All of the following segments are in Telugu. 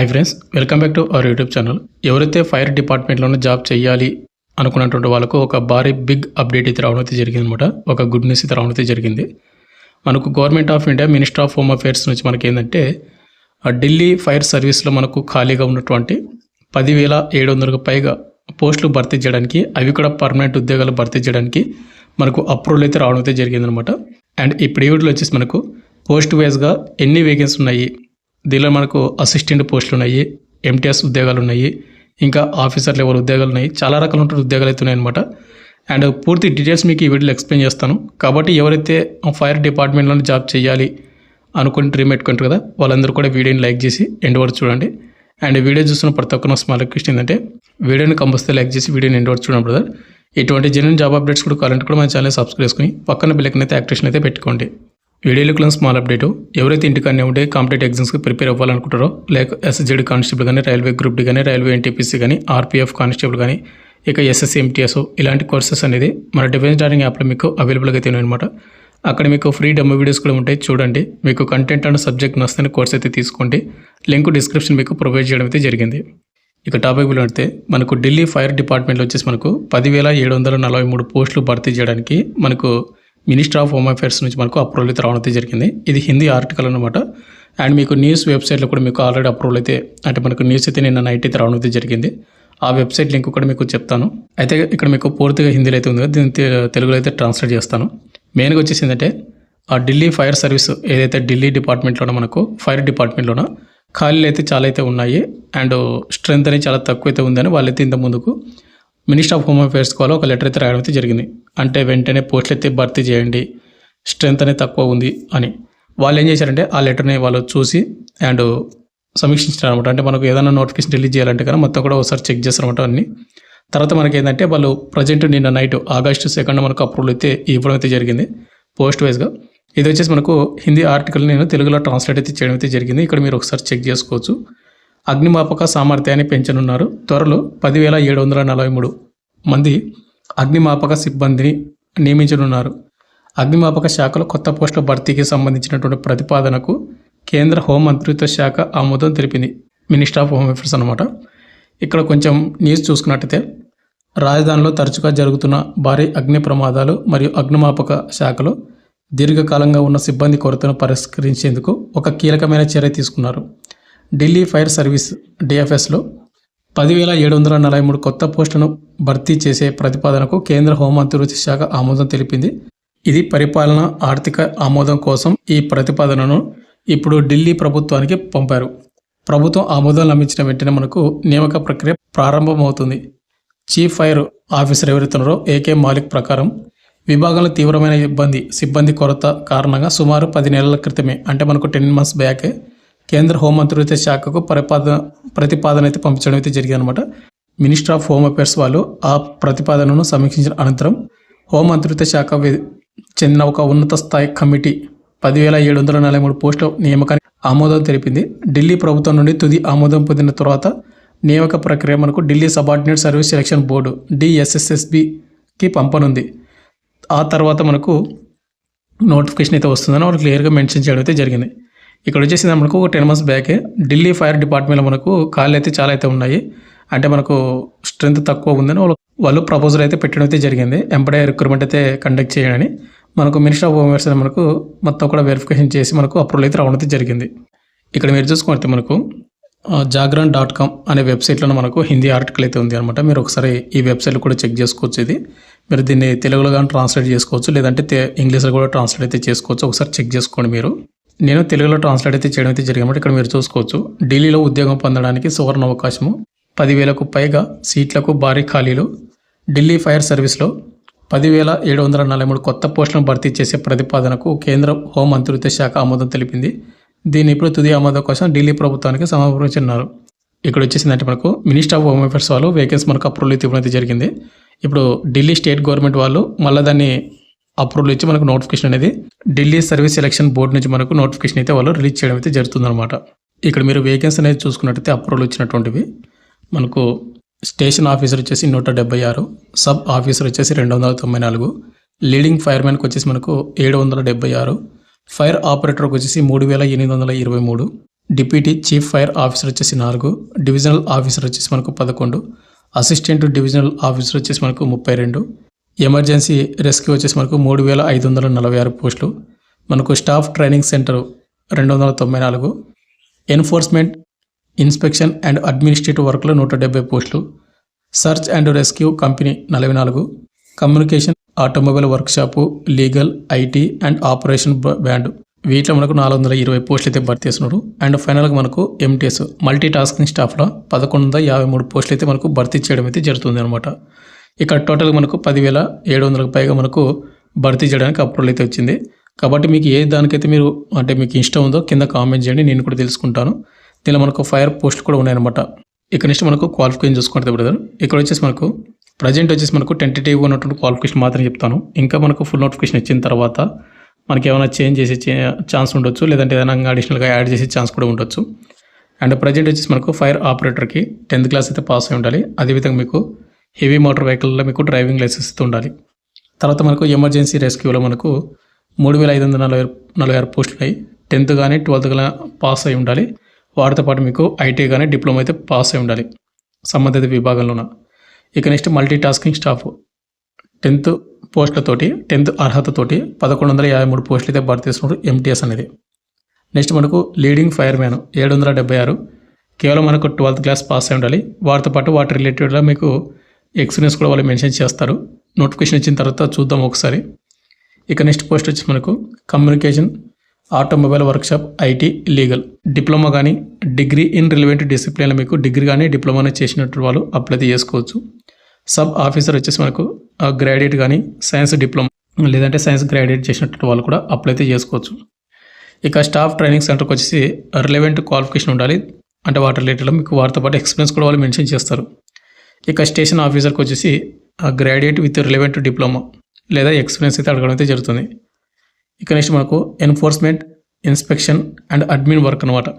Hi friends, welcome back to our YouTube channel. ఎవరైతే ఫైర్ డిపార్ట్మెంట్లోనే జాబ్ చేయాలి అనుకున్నటువంటి వాళ్ళకు ఒక భారీ బిగ్ అప్డేట్ అయితే రావడం అయితే జరిగింది అనమాట. ఒక గుడ్ న్యూస్ అయితే రావడం అయితే జరిగింది. మనకు government of India minister of home affairs నుంచి మనకి ఏంటంటే ఢిల్లీ ఫైర్ సర్వీస్లో మనకు ఖాళీగా ఉన్నటువంటి 10,700కు పైగా పోస్టులు భర్తీ చేయడానికి, అవి కూడా పర్మనెంట్ ఉద్యోగాలు భర్తీ చేయడానికి మనకు అప్రూవల్ అయితే రావడం అయితే జరిగిందనమాట. అండ్ ఈ వీడియోలో వచ్చేసి మనకు పోస్ట్ వైజ్గా ఎన్ని వేకెన్సీ ఉన్నాయి, దీనిలో మనకు అసిస్టెంట్ పోస్టులు ఉన్నాయి, ఎంటీఎస్ ఉద్యోగాలు ఉన్నాయి, ఇంకా ఆఫీసర్ లెవెల్ ఉద్యోగాలు ఉన్నాయి, చాలా రకాల ఉద్యోగాలు అయితే ఉన్నాయన్నమాట. అండ్ పూర్తి డీటెయిల్స్ మీకు ఈ వీడియోలో ఎక్స్ప్లెయిన్ చేస్తాను. కాబట్టి ఎవరైతే ఫైర్ డిపార్ట్మెంట్లో జాబ్ చేయాలి అనుకుని డ్రీమ్ పెట్టుకుంటారు కదా, వాళ్ళందరూ కూడా వీడియోని లైక్ చేసి ఎండ్ వరకు చూడండి. అండ్ వీడియో చూస్తున్న ప్రతి ఒక్కరు స్మాల్ రిక్వెస్ట్ ఏంటంటే వీడియోని కంపల్సరీ లైక్ చేసి వీడియోని ఎండ్ వరకు చూడండి బ్రదర్. ఇటువంటి జెన్యూన్ జాబ్ అప్డేట్స్ కూడా కావాలంటే కూడా మన ఛానల్ సబ్స్క్రైబ్ చేసుకుని పక్కన బెల్ ఐకాన్ అయితే యాక్టివేషన్ అయితే పెట్టుకోండి. వీడియోలో స్మాల్ అప్డేట్, ఎవరైతే ఇంటికన్నా ఉంటే కాంపిటేటివ్ ఎగ్జామ్స్కి ప్రిపేర్ అవ్వాలనుకుంటారో, లేక ఎస్ఎస్జెడ్ కానిస్టేబుల్ కానీ, రైల్వే గ్రూప్ డి కానీ, రైల్వే ఎన్టీపీసీ కానీ, ఆర్పీఎఫ్ కానిస్టేబుల్ కానీ, ఇక ఎస్ఎస్సీ ఎంటీఎస్ ఇలాంటి కోర్సెస్ అనేది మన డిఫెన్స్ డార్నింగ్ యాప్లో మీకు అవైలబుల్గా అయితే ఉన్నాయన్నమాట. అక్కడ మీకు ఫ్రీ డెమో వీడియోస్ కూడా ఉంటాయి, చూడండి. మీకు కంటెంట్ అండ్ సబ్జెక్ట్ నచ్చితే కోర్స్ అయితే తీసుకోండి. లింక్ డిస్క్రిప్షన్ మీకు ప్రొవైడ్ చేయడం అయితే జరిగింది. ఇక టాపిక్ అయితే మనకు ఢిల్లీ ఫైర్ డిపార్ట్మెంట్లో వచ్చేసి మనకు 10,743 పోస్టులు భర్తీ చేయడానికి మనకు మినిస్టర్ ఆఫ్ హోమ్ అఫేర్స్ నుంచి మనకు అప్రూవల్ అయితే రావడం అయితే జరిగింది. ఇది హిందీ ఆర్టికల్ అనమాట. అండ్ మీకు న్యూస్ వెబ్సైట్లో కూడా మీకు ఆల్రెడీ అప్రూవల్ అయితే, అంటే మనకు న్యూస్ అయితే నిన్న నైట్ అయితే రావడం అయితే జరిగింది. ఆ వెబ్సైట్ లింక్ కూడా మీకు చెప్తాను. అయితే ఇక్కడ మీకు పూర్తిగా హిందీలో అయితే ఉంది కదా, దీన్ని తెలుగులో అయితే ట్రాన్స్లేట్ చేస్తాను. మెయిన్గా వచ్చేసి ఏంటంటే ఆ ఢిల్లీ ఫైర్ సర్వీస్ ఏదైతే ఢిల్లీ డిపార్ట్మెంట్లోనో మనకు ఫైర్ డిపార్ట్మెంట్లోనో ఖాళీలు అయితే చాలా అయితే ఉన్నాయి. అండ్ స్ట్రెంత్ అనేది చాలా తక్కువ అయితే ఉందని వాళ్ళైతే ఇంత ముందుకు మినిస్టర్ ఆఫ్ హోమ్ అఫేర్స్ వాళ్ళు ఒక లెటర్ అయితే రాయడం అయితే జరిగింది. అంటే వెంటనే పోస్టులు అయితే భర్తీ చేయండి, స్ట్రెంత్ అనేది తక్కువ ఉంది అని. వాళ్ళు ఏం చేశారంటే ఆ లెటర్ని వాళ్ళు చూసి అండ్ సమీక్షించారు అనమాట. అంటే మనకు ఏదైనా నోటిఫికేషన్ రిలీజ్ చేయాలంటే కానీ మొత్తం కూడా ఒకసారి చెక్ చేస్తారనమాట అన్ని. తర్వాత మనకి ఏంటంటే వాళ్ళు ప్రజెంట్ నిన్న నైట్ August 2 మనకు అప్రూవల్ అయితే ఇవ్వడం అయితే జరిగింది పోస్ట్ వైజ్గా. ఇది వచ్చేసి మనకు హిందీ ఆర్టికల్ నేను తెలుగులో ట్రాన్స్లేట్ అయితే చేయడం అయితే జరిగింది. ఇక్కడ మీరు ఒకసారి చెక్ చేసుకోవచ్చు. అగ్నిమాపక సామర్థ్యాన్ని పెంచనున్నారు. త్వరలో 10,743 మంది అగ్నిమాపక సిబ్బందిని నియమించనున్నారు. అగ్నిమాపక శాఖలో కొత్త పోస్టుల భర్తీకి సంబంధించినటువంటి ప్రతిపాదనకు కేంద్ర హోం మంత్రిత్వ శాఖ ఆమోదం తెలిపింది. మినిస్టర్ ఆఫ్ హోమ్ అఫేర్స్ అనమాట. ఇక్కడ కొంచెం న్యూస్ చూసుకున్నట్టయితే రాజధానిలో తరచుగా జరుగుతున్న భారీ అగ్ని ప్రమాదాలు మరియు అగ్నిమాపక శాఖలో దీర్ఘకాలంగా ఉన్న సిబ్బంది కొరతను పరిష్కరించేందుకు ఒక కీలకమైన చర్య తీసుకున్నారు. ఢిల్లీ ఫైర్ సర్వీస్ డిఎఫ్ఎస్లో 10,743 కొత్త పోస్టులను భర్తీ చేసే ప్రతిపాదనకు కేంద్ర హోంమంత్రిత్వ శాఖ ఆమోదం తెలిపింది. ఇది పరిపాలన, ఆర్థిక ఆమోదం కోసం ఈ ప్రతిపాదనను ఇప్పుడు ఢిల్లీ ప్రభుత్వానికి పంపారు. ప్రభుత్వం ఆమోదం లభించిన వెంటనే మనకు నియామక ప్రక్రియ ప్రారంభమవుతుంది. చీఫ్ ఫైర్ ఆఫీసర్ ఎవరైతున్నారో ఏకే మాలిక్ ప్రకారం విభాగంలో తీవ్రమైన సిబ్బంది కొరత కారణంగా సుమారు 10 నెలల క్రితమే, అంటే మనకు 10 months బ్యాక్ కేంద్ర హోంమంత్రిత్వ శాఖకు ప్రతిపాదన అయితే పంపించడం అయితే జరిగిందనమాట. మినిస్టర్ ఆఫ్ హోమ్ అఫేర్స్ వాళ్ళు ఆ ప్రతిపాదనను సమీక్షించిన అనంతరం హోంమంత్రిత్వ శాఖ చెందిన ఒక ఉన్నత స్థాయి కమిటీ 10,743 పోస్టుల నియామకానికి ఆమోదం తెలిపింది. ఢిల్లీ ప్రభుత్వం నుండి తుది ఆమోదం పొందిన తర్వాత నియామక ప్రక్రియ మనకు Delhi subordinate service selection board DSSSBకి పంపనుంది. ఆ తర్వాత మనకు నోటిఫికేషన్ అయితే వస్తుందని వాళ్ళు క్లియర్గా మెన్షన్ చేయడం అయితే జరిగింది. ఇక్కడ వచ్చేసి మనకు 10 months బ్యాకే ఢిల్లీ ఫైర్ డిపార్ట్మెంట్లో మనకు ఖాళీలు అయితే చాలా అయితే ఉన్నాయి. అంటే మనకు స్ట్రెంత్ తక్కువ ఉందని వాళ్ళు ప్రపోజల్ అయితే పెట్టడం అయితే జరిగింది. ఎంప్లాయీ రిక్రూట్మెంట్ అయితే కండక్ట్ చేయడానికి మనకు మినిస్టర్ ఆఫ్ హోమ్ అఫేర్స్ మనకు మొత్తం కూడా వెరిఫికేషన్ చేసి మనకు అప్రూవల్ అయితే రావడం అయితే జరిగింది. ఇక్కడ మీరు చూసుకుంటే మనకు జాగరణ్.com అనే వెబ్సైట్లో మనకు హిందీ ఆర్టికల్ అయితే ఉంది అనమాట. మీరు ఒకసారి ఈ వెబ్సైట్లో కూడా చెక్ చేసుకోవచ్చు. ఇది మీరు దీన్ని తెలుగులో కానీ ట్రాన్స్లేట్ చేసుకోవచ్చు, లేదంటే ఇంగ్లీష్లో కూడా ట్రాన్స్లేట్ అయితే చేసుకోవచ్చు. ఒకసారి చెక్ చేసుకోండి మీరు. నేను తెలుగులో ట్రాన్స్లేట్ అయితే చేయడం అయితే జరిగింది. ఇక్కడ మీరు చూసుకోవచ్చు. ఢిల్లీలో ఉద్యోగం పొందడానికి సువర్ణ అవకాశము, 10,000కు పైగా సీట్లకు భారీ ఖాళీలు. ఢిల్లీ ఫైర్ సర్వీస్లో 10,743 కొత్త పోస్టులను భర్తీ చేసే ప్రతిపాదనకు కేంద్ర హోం మంత్రిత్వ శాఖ ఆమోదం తెలిపింది. దీన్ని ఇప్పుడు తుది ఆమోదం కోసం ఢిల్లీ ప్రభుత్వానికి సమర్పించున్నారు. ఇక్కడ వచ్చేసిందంటే మనకు మినిస్టర్ ఆఫ్ హోమ్ అఫేర్స్ వాళ్ళు వేకెన్సీ మనకు అప్రూవల్ అయితే ఇవ్వడం అయితే జరిగింది. ఇప్పుడు ఢిల్లీ స్టేట్ గవర్నమెంట్ వాళ్ళు మళ్ళీ దాన్ని అప్రూవల్ ఇచ్చి మనకు నోటిఫికేషన్ అనేది ఢిల్లీ సర్వీస్ సెలక్షన్ బోర్డు నుంచి మనకు నోటిఫికేషన్ అయితే వాళ్ళు రిలీజ్ చేయడం అయితే జరుగుతుందన్నమాట. ఇక్కడ మీరు వేకెన్సీ అనేది చూసుకున్నట్టయితే అప్రూవల్ వచ్చినటువంటివి మనకు స్టేషన్ ఆఫీసర్ వచ్చేసి 176, సబ్ ఆఫీసర్ వచ్చేసి 294, లీడింగ్ ఫైర్మెన్కి వచ్చేసి మనకు 776, ఫైర్ ఆపరేటర్కి వచ్చేసి 3,823, డిప్యూటీ చీఫ్ ఫైర్ ఆఫీసర్ వచ్చేసి 4, డివిజనల్ ఆఫీసర్ వచ్చేసి మనకు 11, అసిస్టెంట్ డివిజనల్ ఆఫీసర్ వచ్చేసి మనకు 32, ఎమర్జెన్సీ రెస్క్యూ వచ్చేసి మనకు 3546 పోస్టులు, మనకు staff training centre 294, enforcement inspection and administrative వర్క్లో 170 పోస్టులు, search and rescue company 44, communication automobile workshop, legal, IT and operation band వీటిలో మనకు 420 పోస్టులు అయితే భర్తీ చేస్తున్నారు. అండ్ ఫైనల్గా మనకు ఎంటీఎస్ మల్టీ టాస్కింగ్ స్టాఫ్లో 1153 పోస్టులు అయితే మనకు భర్తీ చేయడం అయితే జరుగుతుంది అనమాట. ఇక్కడ టోటల్గా మనకు 10,700కు పైగా మనకు భర్తీ చేయడానికి అప్రూవల్ అయితే వచ్చింది. కాబట్టి మీకు ఏ దానికైతే మీరు అంటే మీకు ఇష్టం ఉందో కింద కామెంట్ చేయండి, నేను కూడా తెలుసుకుంటాను. దీనిలో మనకు ఫైర్ పోస్ట్ కూడా ఉన్నాయన్నమాట. ఇక్కడ నెక్స్ట్ మనకు క్వాలిఫికేషన్ చూసుకుంటే బ్రదర్, ఇక్కడ వచ్చేసి మనకు ప్రజెంట్ వచ్చేసి మనకు టెంటేటివ్గా ఉన్నటువంటి క్వాలిఫికేషన్ మాత్రం చెప్తాను. ఇంకా మనకు ఫుల్ నోటిఫికేషన్ ఇచ్చిన తర్వాత మనకి ఏమైనా చేంజ్ చేసే ఛాన్స్ ఉండొచ్చు, లేదంటే ఏదైనా అడిషనల్గా యాడ్ చేసే ఛాన్స్ కూడా ఉండొచ్చు. అండ్ ప్రజెంట్ వచ్చేసి మనకు ఫైర్ ఆపరేటర్కి 10th క్లాస్ అయితే పాస్ అయి ఉండాలి. అదేవిధంగా మీకు హెవీ మోటార్ వెహికల్లో మీకు డ్రైవింగ్ లైసెన్స్ అయితే ఉండాలి. తర్వాత మనకు ఎమర్జెన్సీ రెస్క్యూలో మనకు 3546 పోస్టులు ఉన్నాయి. 10th కానీ 12th కానీ పాస్ అయి ఉండాలి. వాటితో పాటు మీకు ఐటీ కానీ డిప్లొమా అయితే పాస్ అయి ఉండాలి సంబంధిత విభాగంలోన. ఇక next multi tasking staff 10th పోస్టులతోటి 10th అర్హతతోటి 1153 పోస్టులు అయితే భర్తీ చేస్తున్నారు ఎంటీఎస్ అనేది. నెక్స్ట్ మనకు లీడింగ్ ఫైర్ మ్యాన్ 776, కేవలం మనకు 12th క్లాస్ పాస్ అయి ఉండాలి. వాటితో పాటు వాటి రిలేటెడ్గా మీకు ఎక్స్పీరియన్స్ కూడా వాళ్ళు మెన్షన్ చేస్తారు. నోటిఫికేషన్ ఇచ్చిన తర్వాత చూద్దాం ఒకసారి. ఇక నెక్స్ట్ పోస్ట్ వచ్చి మనకు communication automobile workshop, IT, legal, diploma కానీ డిగ్రీ ఇన్ రిలవెంట్ డిసిప్లిన్లో మీకు డిగ్రీ కానీ డిప్లొమానే చేసినట్టు వాళ్ళు అప్లై చేసుకోవచ్చు. సబ్ ఆఫీసర్ వచ్చేసి మనకు గ్రాడ్యుయేట్ కానీ సైన్స్ డిప్లొమా లేదంటే సైన్స్ గ్రాడ్యుయేట్ చేసినట్టు వాళ్ళు కూడా అప్లై చేసుకోవచ్చు. ఇక స్టాఫ్ ట్రైనింగ్ సెంటర్కి వచ్చేసి రిలవెంట్ క్వాలిఫికేషన్ ఉండాలి. అంటే వాటి రిలేటెడ్లో మీకు వాటితో పాటు ఎక్స్పీరియన్స్ కూడా వాళ్ళు మెన్షన్ చేస్తారు. ఇక స్టేషన్ ఆఫీసర్కి వచ్చేసి గ్రాడ్యుయేట్ విత్ రిలవెంట్ డిప్లొమా లేదా ఎక్స్పీరియన్స్ అయితే అడగడం అయితే జరుగుతుంది. ఇక నెక్స్ట్ మనకు enforcement inspection and admin work అనమాట.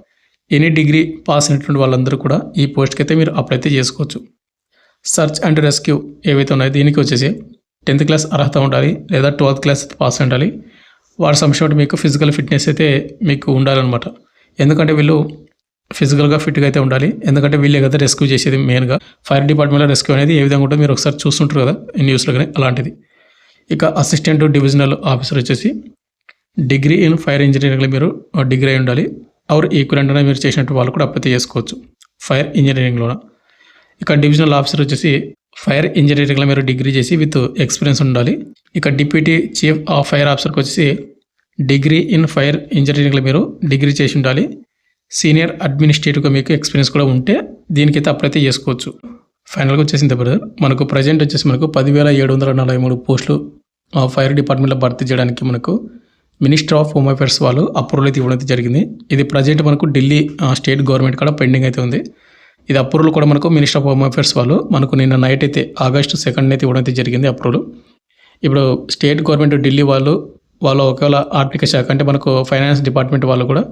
ఎనీ డిగ్రీ పాస్ అయినటువంటి వాళ్ళందరూ కూడా ఈ పోస్ట్కి అయితే మీరు అప్లై అయితే చేసుకోవచ్చు. సర్చ్ అండ్ రెస్క్యూ ఏవైతే ఉన్నాయో దీనికి వచ్చేసి 10th క్లాస్ అర్హత ఉండాలి లేదా 12th క్లాస్ పాస్ ఉండాలి. వాటి సంబంధించి మీకు ఫిజికల్ ఫిట్నెస్ అయితే మీకు ఉండాలన్నమాట. ఎందుకంటే వీళ్ళు ఫిజికల్గా ఫిట్గా అయితే ఉండాలి. ఎందుకంటే వీళ్ళే కదా రెస్క్యూ చేసేది మెయిన్గా. ఫైర్ డిపార్ట్మెంట్లో రెస్క్యూ అనేది ఏ విధంగా ఉంటుందో మీరు ఒకసారి చూస్తుంటారు కదా న్యూస్లో కానీ అలాంటిది. ఇక అసిస్టెంట్ డివిజనల్ ఆఫీసర్ వచ్చేసి డిగ్రీ ఇన్ ఫైర్ ఇంజనీరింగ్లో మీరు డిగ్రీ అయి ఉండాలి. ఆర్ ఈక్వలెంట్ అనేది మీరు చేసినట్టు వాళ్ళు కూడా అప్లై చేసుకోవచ్చు ఫైర్ ఇంజనీరింగ్లోన. ఇక డివిజనల్ ఆఫీసర్ వచ్చేసి ఫైర్ ఇంజనీరింగ్లో మీరు డిగ్రీ చేసి విత్ ఎక్స్పీరియన్స్ ఉండాలి. ఇక డిప్యూటీ చీఫ్ ఆఫ్ ఫైర్ ఆఫీసర్కి వచ్చేసి డిగ్రీ ఇన్ ఫైర్ ఇంజనీరింగ్లో మీరు డిగ్రీ చేసి ఉండాలి. సీనియర్ అడ్మినిస్ట్రేటివ్గా మీకు ఎక్స్పీరియన్స్ కూడా ఉంటే దీనికైతే అప్లై చేసుకోవచ్చు. ఫైనల్గా వచ్చేసింది బ్రదర్, మనకు ప్రజెంట్ వచ్చేసి మనకు 10,743 పోస్టులు ఫైర్ డిపార్ట్మెంట్లో భర్తీ చేయడానికి మనకు మినిస్టర్ ఆఫ్ హోమ్ అఫేర్స్ వాళ్ళు అప్రూవల్ అయితే ఇవ్వడం అయితే జరిగింది. ఇది ప్రజెంట్ మనకు ఢిల్లీ స్టేట్ గవర్నమెంట్ కూడా పెండింగ్ అయితే ఉంది. ఇది అప్రూవల్ కూడా మనకు మినిస్టర్ ఆఫ్ హోమ్ అఫేర్స్ వాళ్ళు మనకు నిన్న నైట్ అయితే August 2 అయితే ఇవ్వడం అయితే జరిగింది అప్రూవల్. ఇప్పుడు స్టేట్ గవర్నమెంట్ ఢిల్లీ వాళ్ళు ఒకవేళ ఆర్థిక శాఖ అంటే మనకు ఫైనాన్స్ డిపార్ట్మెంట్ వాళ్ళు కూడా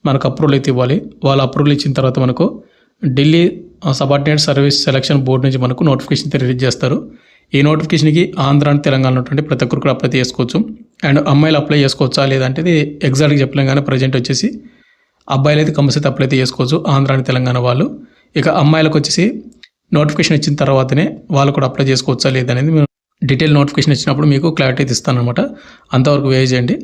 మనకు అప్రూవల్ అయితే ఇవ్వాలి. వాళ్ళు అప్రూవల్ ఇచ్చిన తర్వాత మనకు Delhi subordinate service selection board నుంచి మనకు నోటిఫికేషన్ అయితే రిలీజ్ చేస్తారు. ఈ నోటిఫికేషన్కి ఆంధ్ర అండ్ తెలంగాణ ఉన్నటువంటి ప్రతి ఒక్కరు కూడా అప్లై చేసుకోవచ్చు. అండ్ అమ్మాయిలు అప్లై చేసుకోవచ్చా లేదంటే ఇది ఎగ్జాక్ట్గా చెప్పలేం కానీ ప్రజెంట్ వచ్చేసి అబ్బాయిలు అయితే కంపల్సరీ అప్లై అయితే చేసుకోవచ్చు ఆంధ్ర అండ్ తెలంగాణ వాళ్ళు. ఇక అమ్మాయిలకు వచ్చేసి నోటిఫికేషన్ ఇచ్చిన తర్వాతనే వాళ్ళు కూడా అప్లై చేసుకోవచ్చా లేదనేది మేము డీటెయిల్ నోటిఫికేషన్ ఇచ్చినప్పుడు మీకు క్లారిటీ అయితే ఇస్తాను అనమాట. అంతవరకు వెయిట్ చేయండి.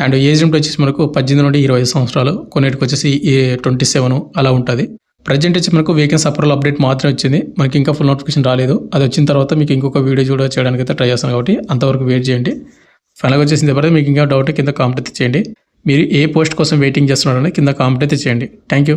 అండ్ ఏజ్ లిమిట్ వచ్చేసి మనకు 18 నుండి 25 సంవత్సరాలు, కొన్నిటికి వచ్చేసి 27 అలా ఉంటుంది. ప్రజెంట్ వచ్చి మనకు వేకెన్సీ అప్రూవల్ అప్డేట్ మాత్రమే వచ్చింది, మనకి ఇంకా ఫుల్ నోటిఫికేషన్ రాలేదు. అది వచ్చిన తర్వాత మీకు ఇంకొక వీడియో కూడా చేయడానికి అయితే ట్రై చేస్తాను కాబట్టి అంతవరకు వెయిట్ చేయండి. ఫైనల్గా వచ్చేసిన తర్వాత మీకు ఇంకా డౌట్ కింద కామెంట్ అయితే చేయండి. మీరు ఏ పోస్ట్ కోసం వెయిటింగ్ చేస్తున్నారని కింద కామెంట్ అయితే చేయండి. Thank you.